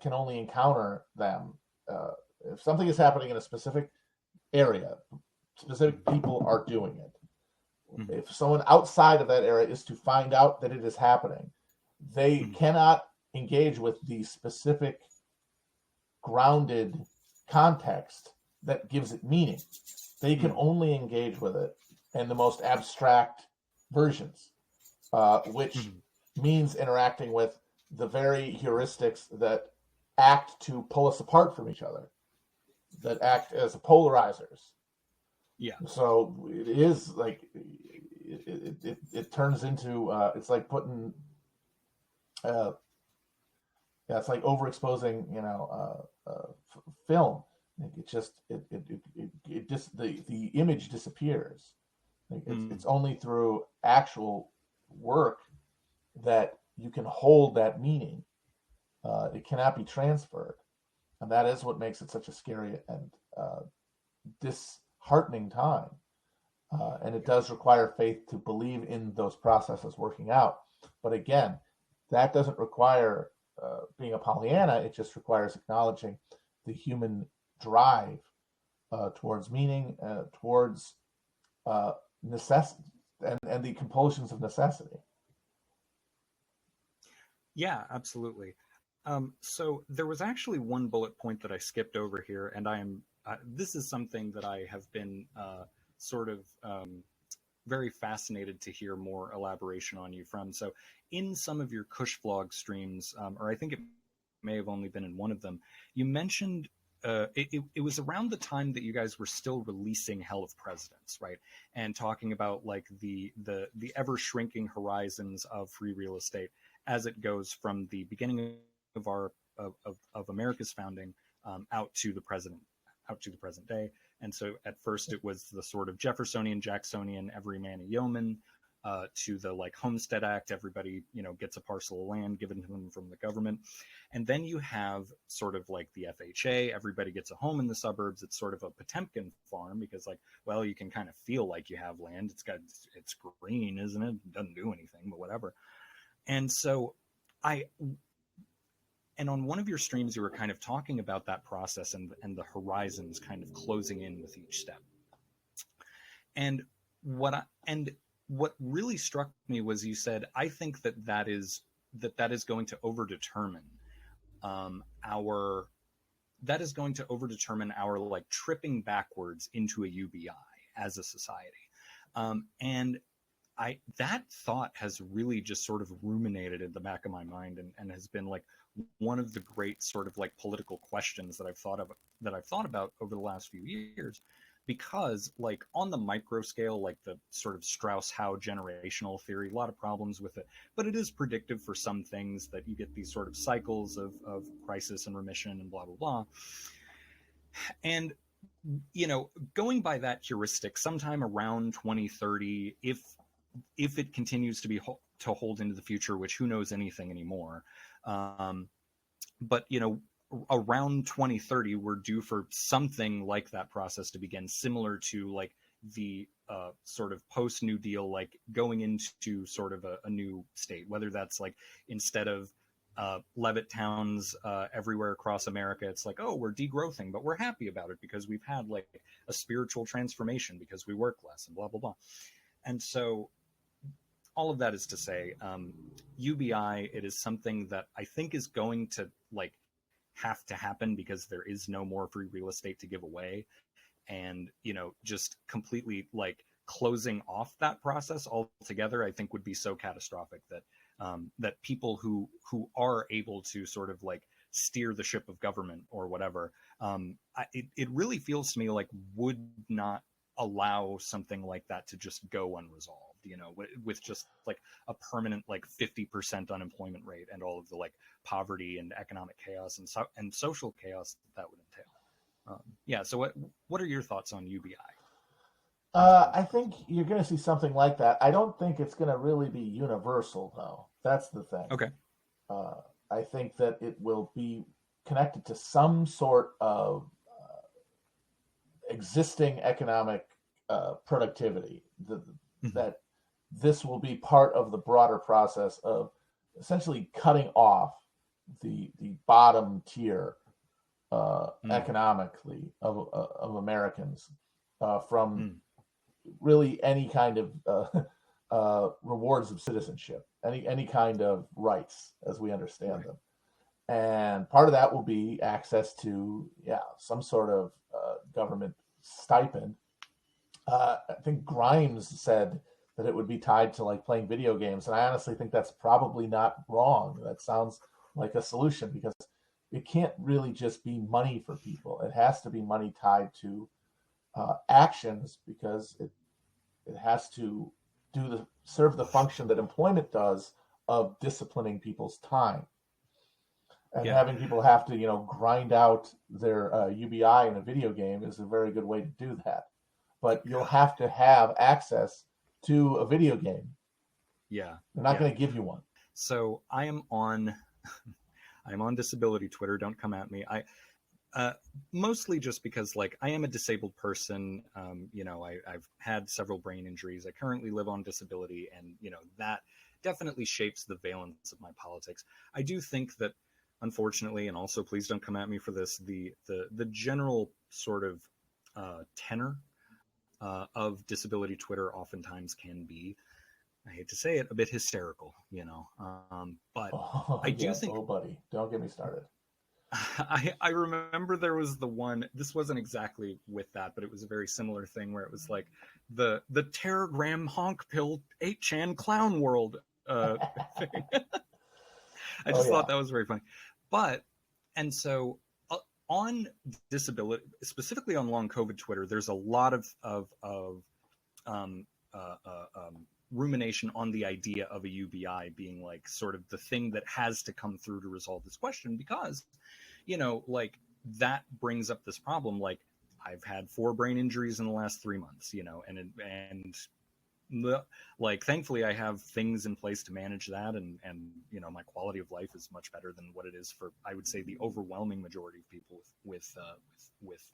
can only encounter them uh, if something is happening in a specific area. Specific people are doing it. Mm-hmm. If someone outside of that area is to find out that it is happening, they Mm-hmm. cannot engage with the specific grounded context that gives it meaning. They can Mm-hmm. only engage with it in the most abstract versions, which Mm-hmm. means interacting with the very heuristics that act to pull us apart from each other, that act as polarizers. Yeah. So it is like it turns into it's like putting uh, yeah, it's like overexposing, film. Like it just it just the image disappears. Like Mm-hmm. it's only through actual work that you can hold that meaning. It cannot be transferred, and that is what makes it such a scary and disheartening time. And it Yeah. does require faith to believe in those processes working out. But again, that doesn't require being a Pollyanna. It just requires acknowledging the human drive towards meaning, towards uh, necessity, and the compulsions of necessity. Yeah, absolutely. So there was actually one bullet point that I skipped over here, and I am this is something that I have been sort of very fascinated to hear more elaboration on you from. So in some of your Kush vlog streams, or I think it may have only been in one of them, you mentioned it was around the time that you guys were still releasing Hell of Presidents, right? And talking about like the ever shrinking horizons of free real estate as it goes from the beginning of our of America's founding out to the present day. And so at first it was the sort of Jeffersonian, Jacksonian, every man a yeoman, to the like Homestead Act, everybody gets a parcel of land given to them from the government, and then you have sort of like the FHA, everybody gets a home in the suburbs. It's sort of a Potemkin farm because like, well, you can kind of feel like you have land. It's green, isn't it? It doesn't do anything, but whatever. And so I and on one of your streams you were kind of talking about that process and the horizons kind of closing in with each step. And what really struck me was you said, I think that is going to overdetermine our that is going to overdetermine our like tripping backwards into a UBI as a society. And that thought has really just sort of ruminated in the back of my mind, and has been like one of the great sort of like political questions that I've thought about over the last few years, because like on the micro scale, like the sort of Strauss-Howe generational theory, a lot of problems with it, but it is predictive for some things that you get these sort of cycles of crisis and remission and blah blah blah. And going by that heuristic, sometime around 2030, if it continues to be to hold into the future, which who knows anything anymore, but around 2030 we're due for something like that process to begin, similar to like the sort of post New Deal, like going into sort of a new state, whether that's like instead of Levitt towns everywhere across America, it's like, oh, we're degrowthing, but we're happy about it because we've had like a spiritual transformation because we work less and blah, blah, blah. And so all of that is to say, UBI, it is something that I think is going to like have to happen because there is no more free real estate to give away. And, you know, just completely like closing off that process altogether, I think would be so catastrophic that that people who are able to sort of like steer the ship of government or whatever, it really feels to me like would not allow something like that to just go unresolved, you know, with just like a permanent like 50% unemployment rate and all of the like poverty and economic chaos and social chaos that would entail. Yeah. So what are your thoughts on UBI? I think you're going to see something like that. I don't think it's going to really be universal, though. That's the thing. Okay. I think that it will be connected to some sort of existing economic productivity. That this will be part of the broader process of essentially cutting off the bottom tier economically of Americans from really any kind of rewards of citizenship, any kind of rights as we understand them. And part of that will be access to some sort of government stipend. I think Grimes said that it would be tied to like playing video games, and I honestly think that's probably not wrong. That sounds like a solution because it can't really just be money for people. It has to be money tied to actions because it has to serve the function that employment does of disciplining people's time. And having people have to, grind out their UBI in a video game is a very good way to do that. But you'll have to have access to a video game. Yeah. They're not going to give you one. So I'm on disability Twitter. Don't come at me. Mostly just because like I am a disabled person. I've had several brain injuries. I currently live on disability, and that definitely shapes the valence of my politics. I do think that, unfortunately, and also please don't come at me for this, the general sort of tenor of disability Twitter oftentimes can be, I hate to say it, a bit hysterical, but I do think, oh buddy, don't get me started. I remember there was the one, this wasn't exactly with that, but it was a very similar thing where it was like the Terragram honk pill 8chan clown world thing. I just thought that was very funny. And so on disability, specifically on long COVID Twitter, there's a lot of rumination on the idea of a UBI being like sort of the thing that has to come through to resolve this question, because, like that brings up this problem. Like I've had 4 brain injuries in the last 3 months, and like thankfully I have things in place to manage that, and my quality of life is much better than what it is for, I would say, the overwhelming majority of people with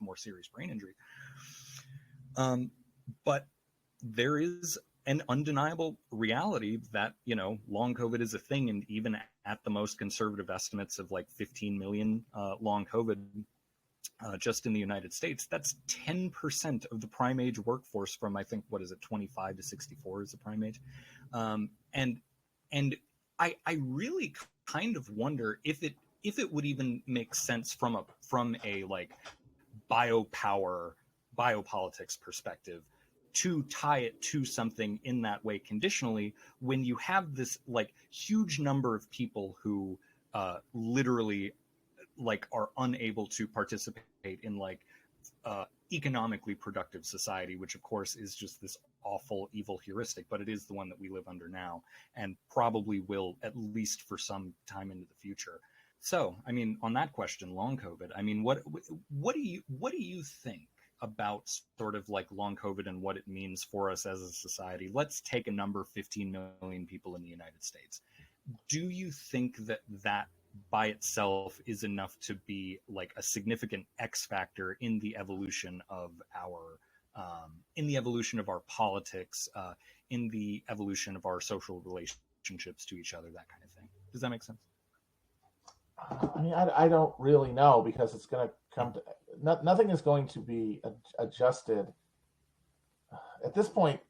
more serious brain injury. But there is an undeniable reality that long COVID is a thing, and even at the most conservative estimates of like 15 million long COVID just in the United States, that's 10% of the prime age workforce from, I think, 25 to 64 is the prime age. And I really kind of wonder if it would even make sense from a like biopolitics perspective to tie it to something in that way conditionally, when you have this like huge number of people who literally like are unable to participate in like economically productive society, which of course is just this awful evil heuristic, but it is the one that we live under now and probably will at least for some time into the future. So I mean, on that question, long COVID, I mean, what do you think about sort of like long COVID and what it means for us as a society? Let's take a number, 15 million people in the United States. Do you think that by itself is enough to be like a significant X factor in the evolution of our in the evolution of our politics, in the evolution of our social relationships to each other, that kind of thing. Does that make sense? I mean, I don't really know, because it's going to come to nothing is going to be adjusted at this point.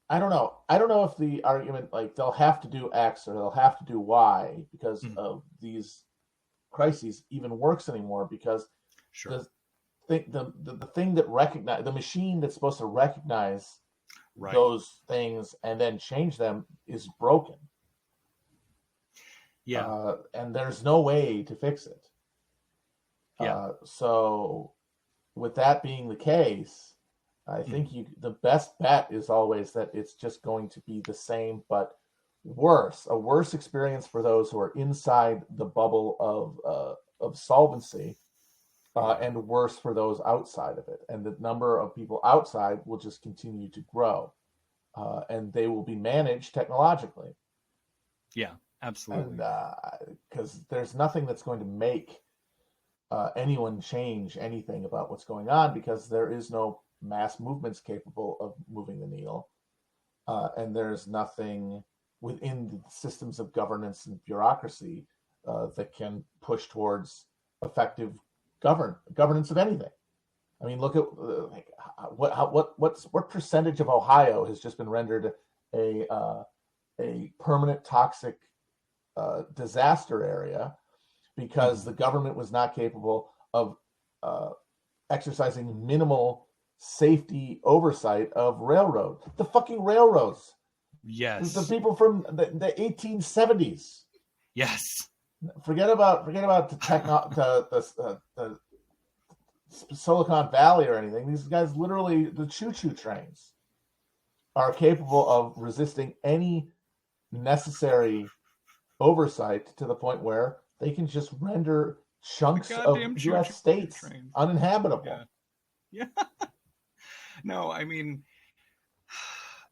I don't know. I don't know if the argument, like, they'll have to do X or they'll have to do Y because of these crises even works anymore, because Sure. the thing that recognize the machine that's supposed to recognize Right. those things and then change them is broken. Yeah. And there's no way to fix it. Yeah. So with that being the case, I think the best bet is always that it's just going to be the same but worse, a worse experience for those who are inside the bubble of solvency, and worse for those outside of it. And the number of people outside will just continue to grow, and they will be managed technologically. Yeah, absolutely. And because there's nothing that's going to make anyone change anything about what's going on, because there is no mass movements capable of moving the needle, and there's nothing within the systems of governance and bureaucracy that can push towards effective governance of anything. I mean, look at what percentage of Ohio has just been rendered a permanent toxic disaster area because the government was not capable of exercising minimal safety oversight of railroad. The fucking railroads. Yes. The people from the 1870s. Yes. Forget about the Silicon Valley or anything. These guys, literally, the choo-choo trains are capable of resisting any necessary oversight to the point where they can just render chunks of U.S. states trains uninhabitable. Yeah. No, I mean,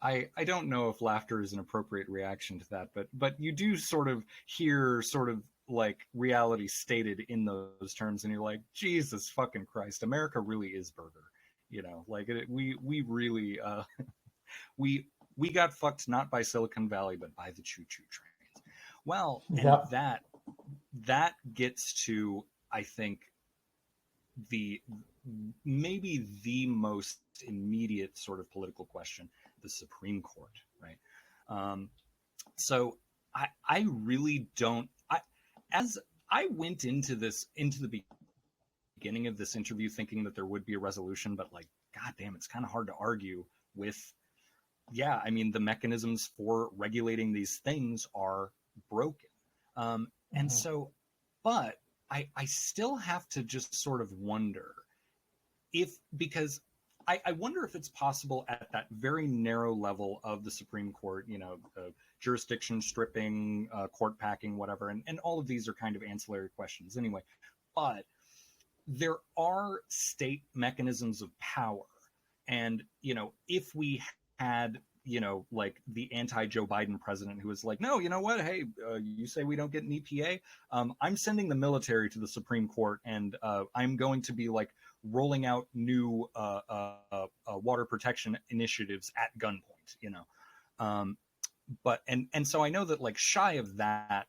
I don't know if laughter is an appropriate reaction to that, but you do sort of hear sort of like reality stated in those terms, and you're like, Jesus fucking Christ, America really is burger, like we really we got fucked not by Silicon Valley but by the choo-choo trains. Well, and that gets to, I think, maybe the most immediate sort of political question, the Supreme Court, right? So I really don't. As I went into the beginning of this interview thinking that there would be a resolution, but like, goddamn, it's kind of hard to argue with. Yeah, I mean, the mechanisms for regulating these things are broken, and so, but I still have to just sort of wonder because I wonder if it's possible at that very narrow level of the Supreme Court, jurisdiction stripping, court packing, whatever, and all of these are kind of ancillary questions anyway. But there are state mechanisms of power, and if we had like the anti-Joe Biden president who was like, no, you know what? Hey, you say we don't get an EPA? I'm sending the military to the Supreme Court, and I'm going to be like rolling out new water protection initiatives at gunpoint, but so I know that, like, shy of that,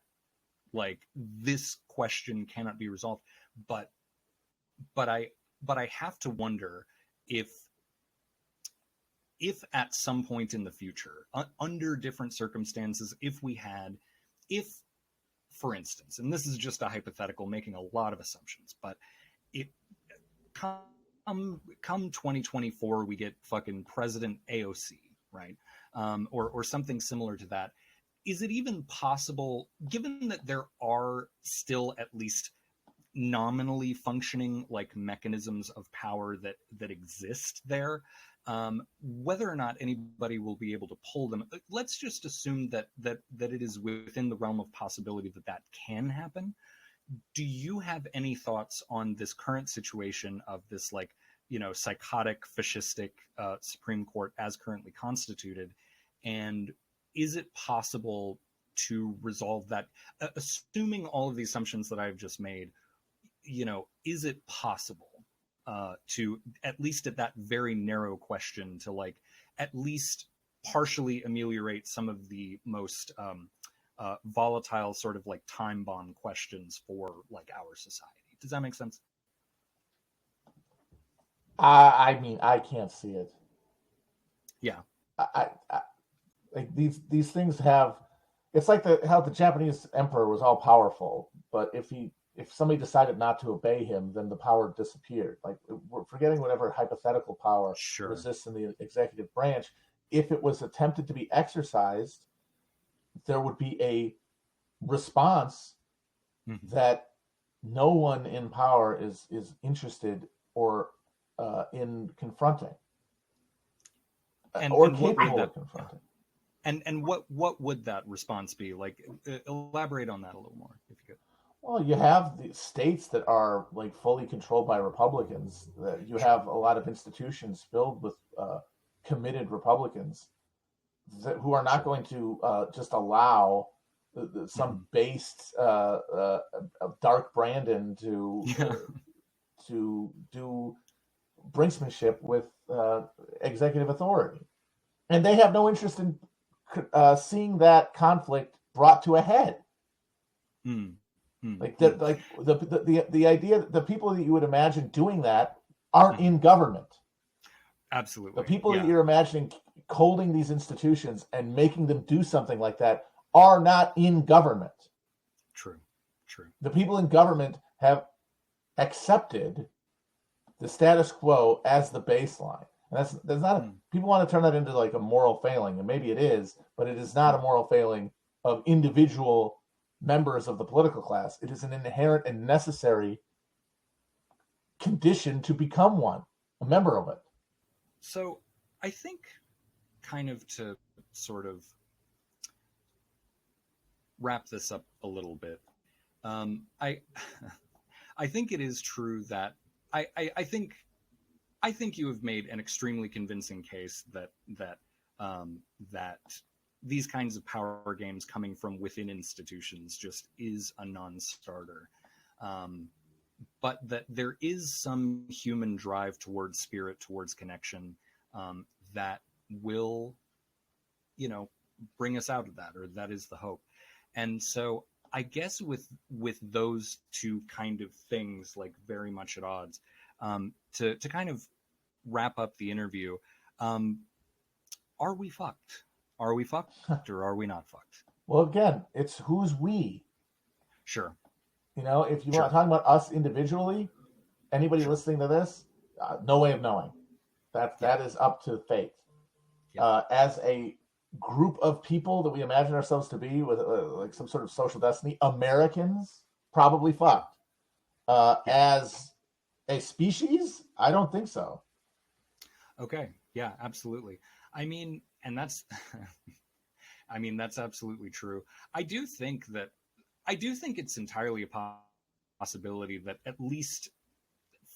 like, this question cannot be resolved, but I have to wonder if at some point in the future, under different circumstances, if, for instance, and this is just a hypothetical, making a lot of assumptions, but it come 2024, we get fucking President AOC, right? Or something similar to that. Is it even possible, given that there are still at least nominally functioning like mechanisms of power that exist there, whether or not anybody will be able to pull them? Let's just assume that it is within the realm of possibility that can happen. Do you have any thoughts on this current situation of this, like, psychotic, fascistic Supreme Court as currently constituted? And is it possible to resolve that? Assuming all of the assumptions that I've just made, is it possible to, at least at that very narrow question, to like at least partially ameliorate some of the most volatile sort of like time bomb questions for like our society. Does that make sense? I mean, I can't see it. Yeah. I like these things have. It's like how the Japanese emperor was all powerful, but if somebody decided not to obey him, then the power disappeared. Like, we're forgetting whatever hypothetical power Sure. exists in the executive branch. If it was attempted to be exercised, there would be a response Mm-hmm. that no one in power is interested or in confronting or And what would capable that of confronting. and what would that response be? Like, elaborate on that a little more, if you could. Well, you have the states that are like fully controlled by Republicans. You Sure. have a lot of institutions filled with committed Republicans who are not Sure. going to just allow some Mm-hmm. based Dark Brandon Yeah. to do brinksmanship with executive authority, and they have no interest in seeing that conflict brought to a head. Mm. Mm. Like Mm. the idea that the people that you would imagine doing that aren't Mm. in government. The Absolutely. people that Yeah. you're imagining holding these institutions and making them do something like that are not in government. True. True. The people in government have accepted the status quo as the baseline. And that's not Mm. people want to turn that into like a moral failing, and maybe it is, but it is not a Mm. moral failing of individual members of the political class. It is an inherent and necessary condition to become one, a member of it. So I think, kind of to sort of wrap this up a little bit, I I think it is true that I think you have made an extremely convincing case that these kinds of power games coming from within institutions just is a non-starter. Um, but that there is some human drive towards spirit, towards connection, that will, you know, bring us out of that, or that is the hope. And so I guess with those two kind of things like very much at odds, to kind of wrap up the interview, um, are we fucked? Are we fucked or are we not fucked? Well, again, it's who's we. Sure, If you want sure, talking about us individually, anybody sure. listening to this, no way of knowing. Yeah, That is up to fate. yeah, As a group of people that we imagine ourselves to be with like some sort of social destiny, Americans probably sure. fucked. Yeah. As a species, I don't think so. Okay. Yeah, absolutely. I mean, and that's I mean, that's absolutely true. I do think that I do think it's entirely a possibility that, at least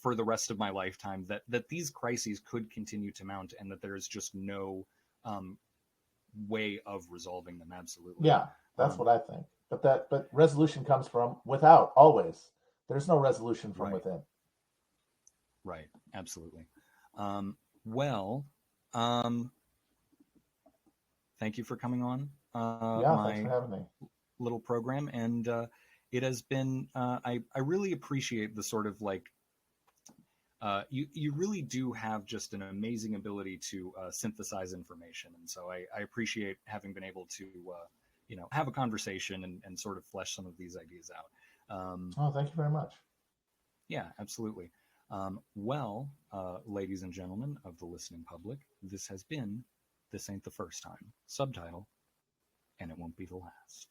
for the rest of my lifetime, that these crises could continue to mount, and that there is just no um, way of resolving them. Absolutely. Yeah, that's Um, what I think. But resolution comes from without always. There's no resolution from right. within. Right. Absolutely. Well, um, thank you for coming on Yeah, thanks for my having me. little program, and it has been. I really appreciate the sort of like. You really do have just an amazing ability to synthesize information, and so I appreciate having been able to have a conversation and sort of flesh some of these ideas out. Oh, thank you very much. Yeah, absolutely. Well, ladies and gentlemen of the listening public, this has been This Ain't the First Time. Subtitle, and it won't be the last.